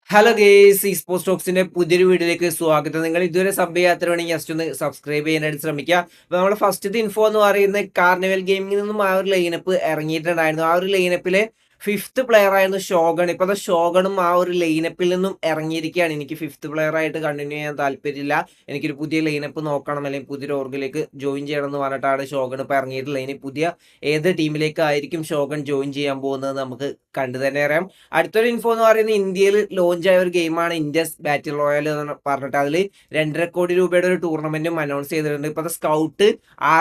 Hello guys ഈ sports ടോക്സിന്റെ പുതിയൊരു വീഡിയോയിലേക്ക് സ്വാഗതം. നിങ്ങൾ ഇതുവരെ സബ് ചെയ്യാത്തവരാണെങ്കിൽ ജസ്റ്റ് ഒന്ന് സബ്സ്ക്രൈബ് ചെയ്യാനായിട്ട് ശ്രമിക്കുക. അപ്പോൾ നമ്മുടെ ഫസ്റ്റത്തെ ഇൻഫോ എന്ന് പറയുന്നത് കാർണിവൽ ഗെയിമിൽ നിന്നും ആ ഒരു ലൈനപ്പ് ഇറങ്ങിയിട്ടുണ്ടായിരുന്നു. ആ ഒരു ലൈനപ്പിലെ ഫിഫ്ത്ത് പ്ലെയർ ആയിരുന്നു ഷോഗൺ. ഇപ്പോൾ ഷോഗണും ആ ഒരു ലൈനപ്പിൽ നിന്നും ഇറങ്ങിയിരിക്കുകയാണ്. എനിക്ക് ഫിഫ്ത്ത് പ്ലെയർ ആയിട്ട് കണ്ടിന്യൂ ചെയ്യാൻ താല്പര്യമില്ല, എനിക്കൊരു പുതിയ ലൈനപ്പ് നോക്കണം, അല്ലെങ്കിൽ പുതിയൊരു ഓർഗിലേക്ക് ജോയിൻ ചെയ്യണം എന്ന് പറഞ്ഞിട്ടാണ് ഷോഗൺ ഇപ്പോൾ ഇറങ്ങിയിട്ടുള്ളത്. ഇനി പുതിയ ഏത് ടീമിലേക്കായിരിക്കും ഷോഗൺ ജോയിൻ ചെയ്യാൻ പോകുന്നത് നമുക്ക് കണ്ടു തന്നെ അറിയാം. അടുത്തൊരു ഇൻഫോ എന്ന് പറയുന്നത് ഇന്ത്യയിൽ ലോഞ്ച് ആയ ഒരു ഗെയിമാണ് ഇന്ത്യസ് ബാറ്റിൽ റോയൽ എന്ന് പറഞ്ഞിട്ട് അതിൽ 2.5 കോടി രൂപയുടെ ഒരു ടൂർണമെന്റും അനൗൺസ് ചെയ്തിട്ടുണ്ട്. ഇപ്പോൾ സ്കൗട്ട്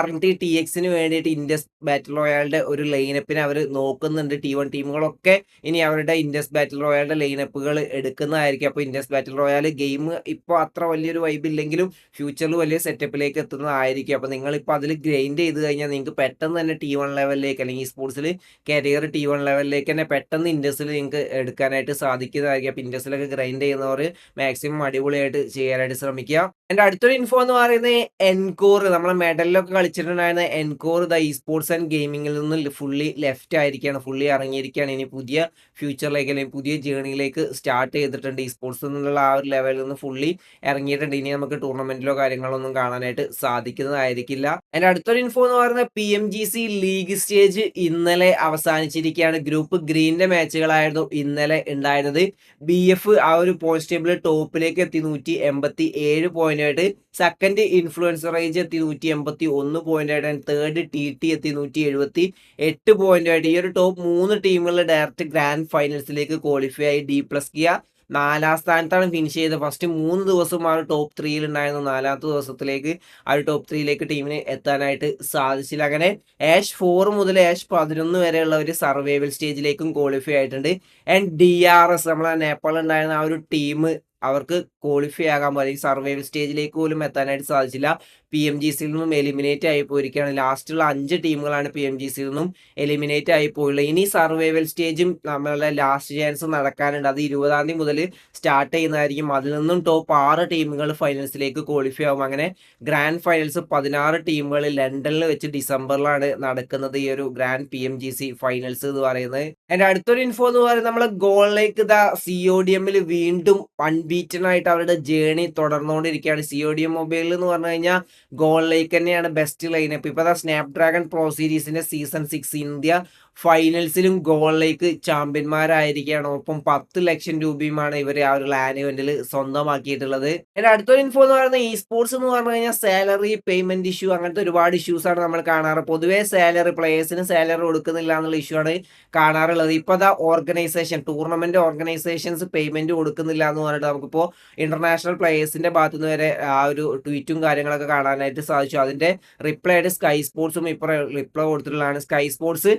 RNT-TXന് വേണ്ടിയിട്ട് ഇന്ത്യസ് ബാറ്റിൽ റോയലിന്റെ ഒരു ലൈനപ്പിനെ അവർ നോക്കുന്നുണ്ട്. T1 ടീമുകളൊക്കെ ഇനി അവരുടെ ഇന്ത്യസ് ബാറ്റിൽ റോയലിന്റെ ലൈനപ്പുകൾ എടുക്കുന്നതായിരിക്കും. അപ്പോൾ ഇന്ത്യസ് ബാറ്റിൽ റോയൽ ഗെയിം ഇപ്പോൾ അത്ര വലിയൊരു വൈബ് ഇല്ലെങ്കിലും ഫ്യൂച്ചറിൽ വലിയ സെറ്റപ്പിലേക്ക് എത്തുന്നതായിരിക്കും. അപ്പോൾ നിങ്ങളിപ്പോൾ അതിൽ ഗ്രൈൻഡ് ചെയ്ത് കഴിഞ്ഞാൽ നിങ്ങൾക്ക് പെട്ടെന്ന് തന്നെ T1 ലെവലിലേക്ക് അല്ലെങ്കിൽ ഈ സ്പോർട്സിൽ കരിയർ T1 ലെവലിലേക്ക് തന്നെ പെട്ടെന്ന് ഇൻഡസിൽ നിങ്ങൾക്ക് എടുക്കാനായിട്ട് സാധിക്കുന്നതായിരിക്കും. അപ്പോൾ ഇൻഡസിലൊക്കെ ഗ്രൈൻഡ് ചെയ്യുന്നവർ മാക്സിമം അടിപൊളിയായിട്ട് ചെയ്യാനായിട്ട് ശ്രമിക്കുക. എൻ്റെ അടുത്തൊരു ഇൻഫോ എന്ന് പറയുന്നത് എൻകോർ, നമ്മളെ മെഡലിലൊക്കെ കളിച്ചിട്ടുണ്ടായിരുന്ന എൻകോർ ഈ സ്പോർട്സ് ആൻഡ് ഗെയിമിങ്ങിൽ നിന്ന് ഫുള്ളി ലെഫ്റ്റ് ആയിരിക്കുകയാണ്, ഫുള്ളി ഇറങ്ങിയിരിക്കുകയാണ്. ഇനി പുതിയ ഫ്യൂച്ചറിലേക്ക് അല്ലെങ്കിൽ പുതിയ ജേണിയിലേക്ക് സ്റ്റാർട്ട് ചെയ്തിട്ടുണ്ട്. ഈ സ്പോർട്സിൽ നിന്നുള്ള ആ ഒരു ലെവലിൽ നിന്ന് ഫുള്ളി ഇറങ്ങിയിട്ടുണ്ട്. ഇനി നമുക്ക് ടൂർണമെന്റിലോ കാര്യങ്ങളോ ഒന്നും കാണാനായിട്ട് സാധിക്കുന്നതായിരിക്കില്ല. എൻ്റെ അടുത്തൊരു ഇൻഫോ എന്ന് പറയുന്നത് PMGC ലീഗ് സ്റ്റേജ് ഇന്നലെ അവസാനിച്ചിരിക്കുകയാണ്. ഗ്രൂപ്പ് ഗ്രീനിന്റെ മാച്ചുകളായിരുന്നു ഇന്നലെ ഉണ്ടായിരുന്നത്. BF ആ ഒരു പോയിന്റ് ടേബിൾ ടോപ്പിലേക്ക് എത്തി 187 പോയിന്റായിട്ട്. സെക്കൻഡ് ഇൻഫ്ലുവൻസർ ഏജ് എത്തി 181 പോയിന്റായിട്ട്. തേർഡ് TT എത്തി 178 പോയിന്റായിട്ട്. ഈ ഒരു ടോപ്പ് 3 ടീമുകൾ ഡയറക്റ്റ് ഗ്രാൻഡ് ഫൈനൽസിലേക്ക് ക്വാളിഫൈ ആയി. D+K 4ാം സ്ഥാനത്താണ് ഫിനിഷ് ചെയ്തത്. ഫസ്റ്റ് 3 ദിവസം ആ ഒരു ടോപ്പ് 3യിൽ ഉണ്ടായിരുന്നു. 4ാമത്തെ ദിവസത്തിലേക്ക് ആ ഒരു ടോപ്പ് 3യിലേക്ക് ടീമിന് എത്താനായിട്ട് സാധിച്ചില്ല. അങ്ങനെ ആഷ് 4 മുതൽ ആഷ് 11 വരെയുള്ള ഒരു സർവൈവൽ സ്റ്റേജിലേക്കും ക്വാളിഫൈ ആയിട്ടുണ്ട്. ആൻഡ് DRS നമ്മളെ നേപ്പാളിൽ ഉണ്ടായിരുന്ന ആ ഒരു ടീം അവർക്ക് ക്വാളിഫൈ ആകാൻ പോലെ ഈ സർവൈവൽ സ്റ്റേജിലേക്ക് പോലും എത്താനായിട്ട് സാധിച്ചില്ല. PMGCയിൽ നിന്നും എലിമിനേറ്റ് ആയി പോയിരിക്കുകയാണ്. ലാസ്റ്റുള്ള 5 ടീമുകളാണ് PMGCയിൽ നിന്നും എലിമിനേറ്റ് ആയി പോയുള്ളത്. ഇനി സർവൈവൽ സ്റ്റേജും നമ്മളുടെ ലാസ്റ്റ് ചാൻസ് നടക്കാനുണ്ട്. അത് 20ാം തീയതി മുതൽ സ്റ്റാർട്ട് ചെയ്യുന്നതായിരിക്കും. അതിൽ നിന്നും ടോപ്പ് 6 ടീമുകൾ ഫൈനൽസിലേക്ക് ക്വാളിഫൈ ആകും. അങ്ങനെ ഗ്രാൻഡ് ഫൈനൽസ് 16 ടീമുകൾ ലണ്ടനിൽ വെച്ച് ഡിസംബറിലാണ് നടക്കുന്നത്, ഈ ഒരു ഗ്രാൻഡ് PMGC ഫൈനൽസ് എന്ന് പറയുന്നത്. എൻ്റെ അടുത്തൊരു ഇൻഫോ എന്ന് പറയുന്നത് നമ്മൾ ഗോളിലേക്ക് CODMൽ വീണ്ടും അൺബീറ്റൻ ആയിട്ട് അവരുടെ ജേണി തുടർന്നുകൊണ്ടിരിക്കുകയാണ്. CODM മൊബൈൽ എന്ന് പറഞ്ഞു കഴിഞ്ഞാൽ ഗോളിലേക്ക് തന്നെയാണ് ബെസ്റ്റ് ലൈനപ്പ്. ഇപ്പോൾ സ്നാപ്ഡ്രാഗൺ പ്രോ സീരീസിന്റെ സീസൺ 6 ഇന്ത്യ ഫൈനൽസിലും ഗോളിലേക്ക് ചാമ്പ്യന്മാരായിരിക്കുകയാണ്. ഒപ്പം 10 ലക്ഷം രൂപയുമാണ് ഇവർ ആ ഒരു ലാൻ ഇവന്റിൽ സ്വന്തമാക്കിയിട്ടുള്ളത്. എൻ്റെ അടുത്തൊരു ഇൻഫോ എന്ന് പറയുന്നത് ഈ സ്പോർട്സ് എന്ന് പറഞ്ഞു കഴിഞ്ഞാൽ സാലറി പേയ്മെന്റ് ഇഷ്യൂ അങ്ങനത്തെ ഒരുപാട് ഇഷ്യൂസ് ആണ് നമ്മൾ കാണാറ്. പൊതുവേ സാലറി പ്ലേയേഴ്സിന് സാലറി കൊടുക്കുന്നില്ല എന്നുള്ള ഇഷ്യൂ ആണ് കാണാറുള്ളത്. ഇപ്പോൾ ഓർഗനൈസേഷൻ ടൂർണമെന്റ് ഓർഗനൈസേഷൻസ് പേയ്മെന്റ് കൊടുക്കുന്നില്ല എന്ന് പറഞ്ഞിട്ട് നമുക്കിപ്പോൾ ഇന്റർനാഷണൽ പ്ലേയേഴ്സിന്റെ ഭാഗത്തു നിന്ന് വരെ ആ ഒരു ട്വീറ്റും കാര്യങ്ങളൊക്കെ കാണാനായിട്ട് സാധിച്ചു. അതിന്റെ റിപ്ലൈ ആയിട്ട് സ്കൈ സ്പോർട്സും ഇപ്പോൾ റിപ്ലൈ കൊടുത്തിട്ടുള്ളതാണ്. സ്കൈ സ്പോർട്സ്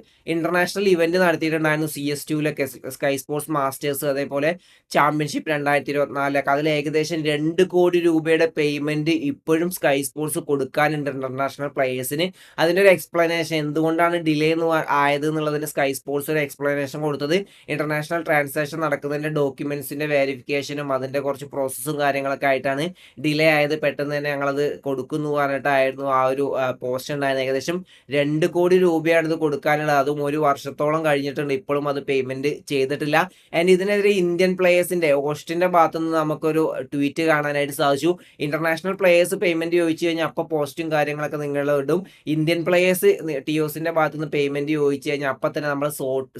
ഇന്റർനാഷണൽ ഇവന്റ് നടത്തിയിട്ടുണ്ടായിരുന്നു CS2ലൊക്കെ, സ്കൈ സ്പോർട്സ് മാസ്റ്റേഴ്സ്, അതേപോലെ ചാമ്പ്യൻഷിപ്പ് 2024 അതിൽ ഏകദേശം 2 കോടി രൂപയുടെ പേയ്മെന്റ് ഇപ്പോഴും സ്കൈ സ്പോർട്സ് കൊടുക്കാനുണ്ട് ഇന്റർനാഷണൽ പ്ലേയേഴ്സിന്. അതിന്റെ ഒരു എക്സ്പ്ലനേഷൻ എന്തുകൊണ്ടാണ് ഡിലേ ആയത് എന്നുള്ളതിന് സ്കൈ സ്പോർട്സ് ഒരു എക്സ്പ്ലനേഷൻ കൊടുത്തത് ഇന്റർനാഷണൽ ട്രാൻസാക്ഷൻ നടക്കുന്നതിന്റെ ഡോക്യുമെന്റ്സിന്റെ വെരിഫിക്കേഷനും അതിന്റെ കുറച്ച് പ്രോസസ്സും കാര്യങ്ങളൊക്കെ ആയിട്ടാണ് ഡിലേ ആയത്. പെട്ടെന്ന് തന്നെ ഞങ്ങളത് കൊടുക്കുന്നു പറഞ്ഞിട്ടായിരുന്നു ആ ഒരു പോസ്റ്റ് ഉണ്ടായിരുന്നത്. ഏകദേശം 2 കോടി രൂപയാണ് ഇത് കൊടുക്കാനുള്ളത്. അതും 1 വർഷത്തോളം കഴിഞ്ഞിട്ടുണ്ട്, ഇപ്പോഴും അത് പേയ്മെന്റ് ചെയ്തിട്ടില്ല. ആൻഡ് ഇതിനെതിരെ ഇന്ത്യൻ പ്ലേയേഴ്സിന്റെ ഓസ്റ്റിന്റെ ഭാഗത്തുനിന്ന് നമുക്കൊരു ട്വീറ്റ് കാണാനായിട്ട് സാധിച്ചു. ഇന്റർനാഷണൽ പ്ലേയേഴ്സ് പേയ്മെന്റ് ചോദിച്ചു കഴിഞ്ഞാൽ അപ്പോൾ പോസ്റ്റും കാര്യങ്ങളൊക്കെ നിങ്ങൾ ഇടും. ഇന്ത്യൻ പ്ലേയേഴ്സ് TOSന്റെ ഭാഗത്തുനിന്ന് പേയ്മെന്റ് ചോദിച്ചു കഴിഞ്ഞാൽ അപ്പം തന്നെ നമ്മൾ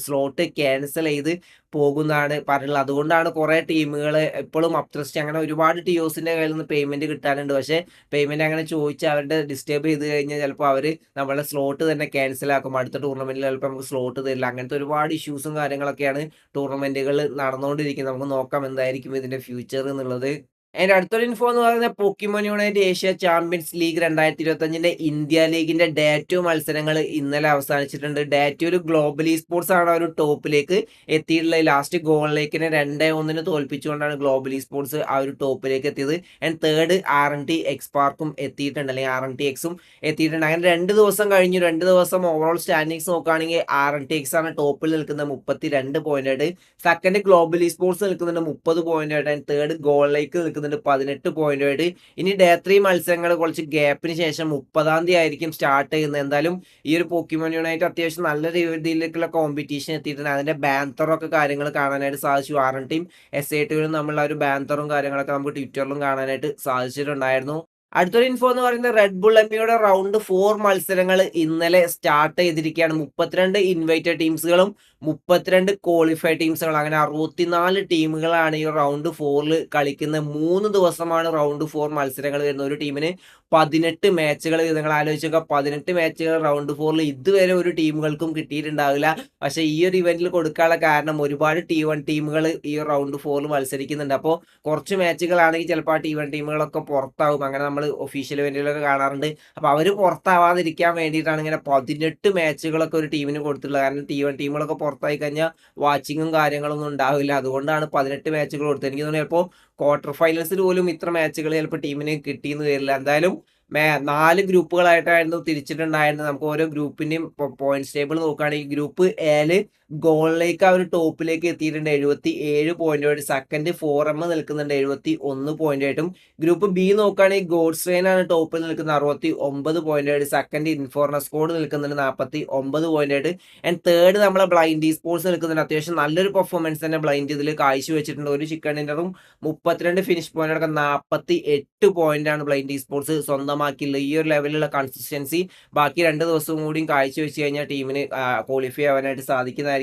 സ്ലോട്ട് ക്യാൻസൽ ചെയ്ത് പോകുന്നതാണ് പറഞ്ഞിട്ടുള്ളത്. അതുകൊണ്ടാണ് കുറെ ടീമുകൾ ഇപ്പോഴും അപ്ട്രസ്റ്റ് അങ്ങനെ ഒരുപാട് TOSന്റെ കയ്യിൽ നിന്ന് പേയ്മെന്റ് കിട്ടാനുണ്ട്. പക്ഷേ പേയ്മെന്റ് അങ്ങനെ ചോദിച്ചാൽ അവരുടെ ഡിസ്റ്റർബ് ചെയ്ത് കഴിഞ്ഞാൽ ചിലപ്പോൾ അവർ നമ്മളെ സ്ലോട്ട് തന്നെ ക്യാൻസൽ ആക്കും. അടുത്ത ടൂർണമെന്റിൽ ചിലപ്പോൾ നമുക്ക് സ്ലോട്ട് തരില്ല. അങ്ങനത്തെ ഒരുപാട് ഇഷ്യൂസും കാര്യങ്ങളൊക്കെയാണ് ടൂർണമെന്റുകൾ നടന്നുകൊണ്ടിരിക്കുന്നത്. നമുക്ക് നോക്കാം എന്തായിരിക്കും ഇതിന്റെ ഫ്യൂച്ചർ എന്നുള്ളത്. അതിന്റെ അടുത്തൊരു ഇൻഫോ എന്ന് പറയുന്നത് Pokemon unite Asia champions league 2025 India ലീഗിന്റെ ഡേ 2 മത്സരങ്ങൾ ഇന്നലെ അവസാനിച്ചിട്ടുണ്ട്. ഡേ 2 ഒരു ഗ്ലോബൽ സ്പോർട്സ് ആണ് ഒരു ടോപ്പിലേക്ക് എത്തിയിട്ടുള്ളത്. ലാസ്റ്റ് ഗോളിലേക്കിനെ 2-1 തോൽപ്പിച്ചുകൊണ്ടാണ് ഗ്ലോബൽ സ്പോർട്സ് ആ ഒരു ടോപ്പിലേക്ക് എത്തിയത്. ആൻഡ് തേർഡ് RNT എക്സ്പാർക്കും എത്തിയിട്ടുണ്ട്, അല്ലെങ്കിൽ RNTX എത്തിയിട്ടുണ്ട്. അങ്ങനെ 2 ദിവസം കഴിഞ്ഞു. 2 ദിവസം ഓവറോൾ സ്റ്റാൻഡിങ്സ് നോക്കുകയാണെങ്കിൽ RNTX ആണ് ടോപ്പിൽ നിൽക്കുന്നത് 32 പോയിന്റ് ആയിട്ട്. സെക്കൻഡ് ഗ്ലോബൽ സ്പോർട്സ് നിൽക്കുന്നുണ്ട് 30 പോയിന്റ് ആയിട്ട്. ആൻഡ് തേർഡ് ഗോളിലേക്ക് നിൽക്കുന്നുണ്ട് നിൽക്കുന്നുണ്ട് 18 പോയിന്റുമായിട്ട്. ഇനി ഡേ 3 മത്സരങ്ങൾ കുറച്ച് ഗ്യാപ്പിന് ശേഷം 30-ാം തീയതി ആയിരിക്കും സ്റ്റാർട്ട് ചെയ്യുന്നത്. എന്തായാലും ഈ ഒരു പോക്കിമോൻ യുണൈറ്റ് അത്യാവശ്യം നല്ല രീതിയിലേക്കുള്ള കോമ്പറ്റീഷൻ എത്തിയിട്ടുണ്ട്. അതിന്റെ ബാൻതറൊക്കെ കാര്യങ്ങൾ കാണാനായിട്ട് സാധിച്ചു. ടീം SA2 തമ്മിലുള്ള ഒരു ബാൻതറും കാര്യങ്ങളൊക്കെ നമുക്ക് ട്വിറ്ററിലും കാണാനായിട്ട് സാധിച്ചിട്ടുണ്ടായിരുന്നു. അടുത്തൊരു ഇൻഫോ എന്ന് പറയുന്നത് റെഡ് ബുൾ എംഇയുടെ റൗണ്ട് 4 മത്സരങ്ങൾ ഇന്നലെ സ്റ്റാർട്ട് ചെയ്തിരിക്കുകയാണ്. 32 ഇൻവൈറ്റഡ് ടീംസുകളും 32 ക്വാളിഫൈഡ് ടീംസുകളും അങ്ങനെ 64 ടീമുകളാണ് ഈ റൗണ്ട് 4ൽ കളിക്കുന്നത്. 3 ദിവസമാണ് റൗണ്ട് 4 മത്സരങ്ങൾ വരുന്നത്. ഒരു ടീമിന് 18 മാച്ചുകൾ. നിങ്ങൾ ആലോചിച്ച് നോക്കുക, 18 മാച്ചുകൾ റൗണ്ട് 4ൽ ഇതുവരെ ഒരു ടീമുകൾക്കും കിട്ടിയിട്ടുണ്ടാവില്ല. പക്ഷേ ഈ ഒരു ഇവന്റിൽ കൊടുക്കാനുള്ള കാരണം ഒരുപാട് T1 ടീമുകൾ ഈ റൗണ്ട് 4ൽ മത്സരിക്കുന്നുണ്ട്. അപ്പോൾ കുറച്ച് മാച്ചുകളാണെങ്കിൽ ചിലപ്പോൾ ആ T1 ടീമുകളൊക്കെ പുറത്താവും. അങ്ങനെ നമ്മൾ ഒഫീഷ്യൽ ഇവന്റുകളൊക്കെ കാണാറുണ്ട്. അപ്പോൾ അവർ പുറത്താവാതിരിക്കാൻ വേണ്ടിയിട്ടാണ് ഇങ്ങനെ 18 മാച്ചുകളൊക്കെ ഒരു ടീമിന് കൊടുത്തിട്ടുള്ളത്. കാരണം T1 ടീമുകളൊക്കെ പുറത്തായി കഴിഞ്ഞാൽ വാച്ചിങ്ങും കാര്യങ്ങളൊന്നും ഉണ്ടാവില്ല. അതുകൊണ്ടാണ് 18 മാച്ചുകൾ കൊടുത്തത്. എനിക്ക് തോന്നുന്നു ചിലപ്പോൾ ക്വാർട്ടർ ഫൈനൽസിൽ പോലും ഇത്ര മാച്ചുകൾ ചിലപ്പോൾ ടീമിന് കിട്ടിയെന്ന് വരില്ല. എന്തായാലും 4 ഗ്രൂപ്പുകളായിട്ടായിരുന്നു തിരിച്ചിട്ടുണ്ടായിരുന്നത്. നമുക്ക് ഓരോ ഗ്രൂപ്പിന്റെയും പോയിന്റ്സ് ടേബിൾ നോക്കുകയാണെങ്കിൽ ഗ്രൂപ്പ് എയില് ഗോളിലേക്ക് ആ ഒരു ടോപ്പിലേക്ക് എത്തിയിട്ടുണ്ട് 77 പോയിന്റുമായിട്ട്. സെക്കൻഡ് 4M നിൽക്കുന്നുണ്ട് 71 പോയിന്റായിട്ടും. ഗ്രൂപ്പ് ബി നോക്കുകയാണെങ്കിൽ ഗോഡ്സ്വെയിൻ ആണ് ടോപ്പിൽ നിൽക്കുന്നത് 69 പോയിന്റായിട്ട്. സെക്കൻഡ് ഇൻഫോർണസ് കോഡ് നിൽക്കുന്നുണ്ട് 49 പോയിന്റായിട്ട്. ആൻഡ് തേർഡ് നമ്മളെ ബ്ലൈൻഡ് സ്പോർട്സ് നിൽക്കുന്നുണ്ട്. അത്യാവശ്യം നല്ലൊരു പെർഫോമൻസ് തന്നെ ബ്ലൈൻഡ് ഇതിൽ കാഴ്ചവെച്ചിട്ടുണ്ട്. ഒരു ചിക്കൻ ഡിന്നറും 32 ഫിനിഷ് പോയിന്റ് അടക്കം 48 പോയിന്റാണ് ബ്ലൈൻഡ് സ്പോർട്സ് സ്വന്തമാക്കിയുള്ളത്. ഈ ഒരു ലെവലിലുള്ള കൺസിസ്റ്റൻസി ബാക്കി 2 ദിവസവും കൂടിയും കാഴ്ചവെച്ച് കഴിഞ്ഞാൽ ടീമിന് ക്വാളിഫൈ ആവാനായിട്ട് സാധിക്കുന്നതായിരിക്കും.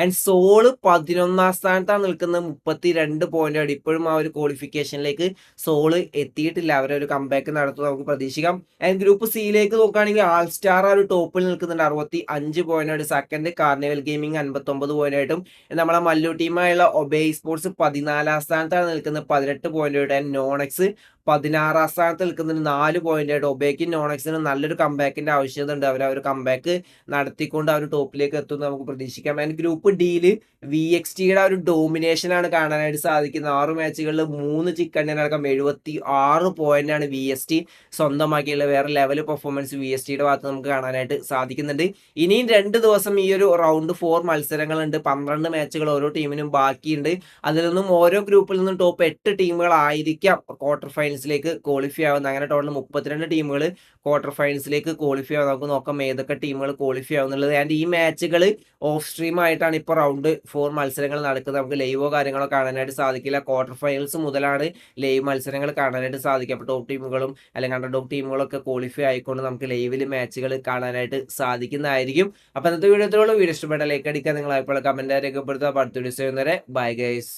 ആൻഡ് സോള് 11ാം സ്ഥാനത്താണ് നിൽക്കുന്നത് 32 പോയിന്റ്. ഇപ്പോഴും ആ ഒരു ക്വാളിഫിക്കേഷനിലേക്ക് സോള് എത്തിയിട്ടില്ല. അവരൊരു കംബാക്ക് നടത്തും നമുക്ക് പ്രതീക്ഷിക്കാം. ആൻഡ് ഗ്രൂപ്പ് സിയിലേക്ക് നോക്കുകയാണെങ്കിൽ ആൾ സ്റ്റാർ ആ ഒരു ടോപ്പിൽ നിൽക്കുന്നുണ്ട് 65 point. Second carnival gaming 59 point ആയിട്ടും. നമ്മളെ മല്ലു ടീമായുള്ള ഒബേ സ്പോർട്സ് 14ാം സ്ഥാനത്താണ് നിൽക്കുന്നത് 18 പോയിന്റ്. ആൻഡ് നോണെക്സ് 16ാം സ്ഥാനത്ത് നിൽക്കുന്നുണ്ട് 4 പോയിന്റ് ആയിട്ട്. ഒബേക്കും നോണെക്സിനും നല്ലൊരു കംബാക്കിന്റെ ആവശ്യകത ഉണ്ട്. അവർ ആ ഒരു കംബാക്ക് നടത്തിക്കൊണ്ട് ആ ഒരു ടോപ്പിലേക്ക് എത്തുമെന്ന് നമുക്ക് പ്രതീക്ഷിക്കാം. ആൻഡ് ഗ്രൂപ്പ് ഡിയിൽ VXTയുടെ ആ ഒരു ഡോമിനേഷൻ ആണ് കാണാനായിട്ട് സാധിക്കുന്നത്. 6 മാച്ചുകളിൽ 3 ചിക്കൻ അടക്കം 76 പോയിന്റാണ് VST സ്വന്തമാക്കിയുള്ള. വേറെ ലെവൽ പെർഫോമൻസ് VSTയുടെ ഭാഗത്ത് നമുക്ക് കാണാനായിട്ട് സാധിക്കുന്നുണ്ട്. ഇനിയും 2 ദിവസം ഈ ഒരു റൗണ്ട് 4 മത്സരങ്ങളുണ്ട്. 12 മാച്ചുകൾ ഓരോ ടീമിനും ബാക്കിയുണ്ട്. അതിൽ നിന്നും ഓരോ ഗ്രൂപ്പിൽ നിന്നും ടോപ്പ് 8 ടീമുകളായിരിക്കാം ക്വാർട്ടർ ഫൈനൽസിലേക്ക് ക്വാളിഫൈ ആവുന്നത്. അങ്ങനെ ടോട്ടൽ 32 ടീമുകൾ ക്വാർട്ടർ ഫൈനൽസിലേക്ക് ക്വാളിഫൈ ആവും. നമുക്ക് നോക്കാം ഏതൊക്കെ ടീമുകൾ ക്വാളിഫൈ ആവുന്നുള്ളത്. ആൻഡ് ഈ മാച്ചുകൾ ഓഫ് സ്ട്രീം ആയിട്ടാണ് ഇപ്പോൾ റൗണ്ട് 4 മത്സരങ്ങൾ നടക്കുന്നത്. നമുക്ക് ലൈവോ കാര്യങ്ങളോ കാണാനായിട്ട് സാധിക്കില്ല. ക്വാർട്ടർ ഫൈനൽസ് മുതലാണ് ലൈവ് മത്സരങ്ങൾ കാണാനായിട്ട് സാധിക്കുക. അപ്പോൾ ടോപ്പ് ടീമുകളും അല്ലെങ്കിൽ അണ്ടർ ഡോഗ് ടീമുകളൊക്കെ ക്വാളിഫൈ ആയിക്കൊണ്ട് നമുക്ക് ലൈവിൽ മാച്ചുകൾ കാണാനായിട്ട് സാധിക്കുന്നതായിരിക്കും. അപ്പോൾ ഇന്നത്തെ വീഡിയോ ഇഷ്ടപ്പെട്ട ലൈക്ക് അടിക്കുക. നിങ്ങൾ ഇപ്പോൾ കമന്റ് രേഖപ്പെടുത്തുക. അടുത്ത വീഡിയോസ് വരുന്നവരെ ബൈ ഗൈസ്.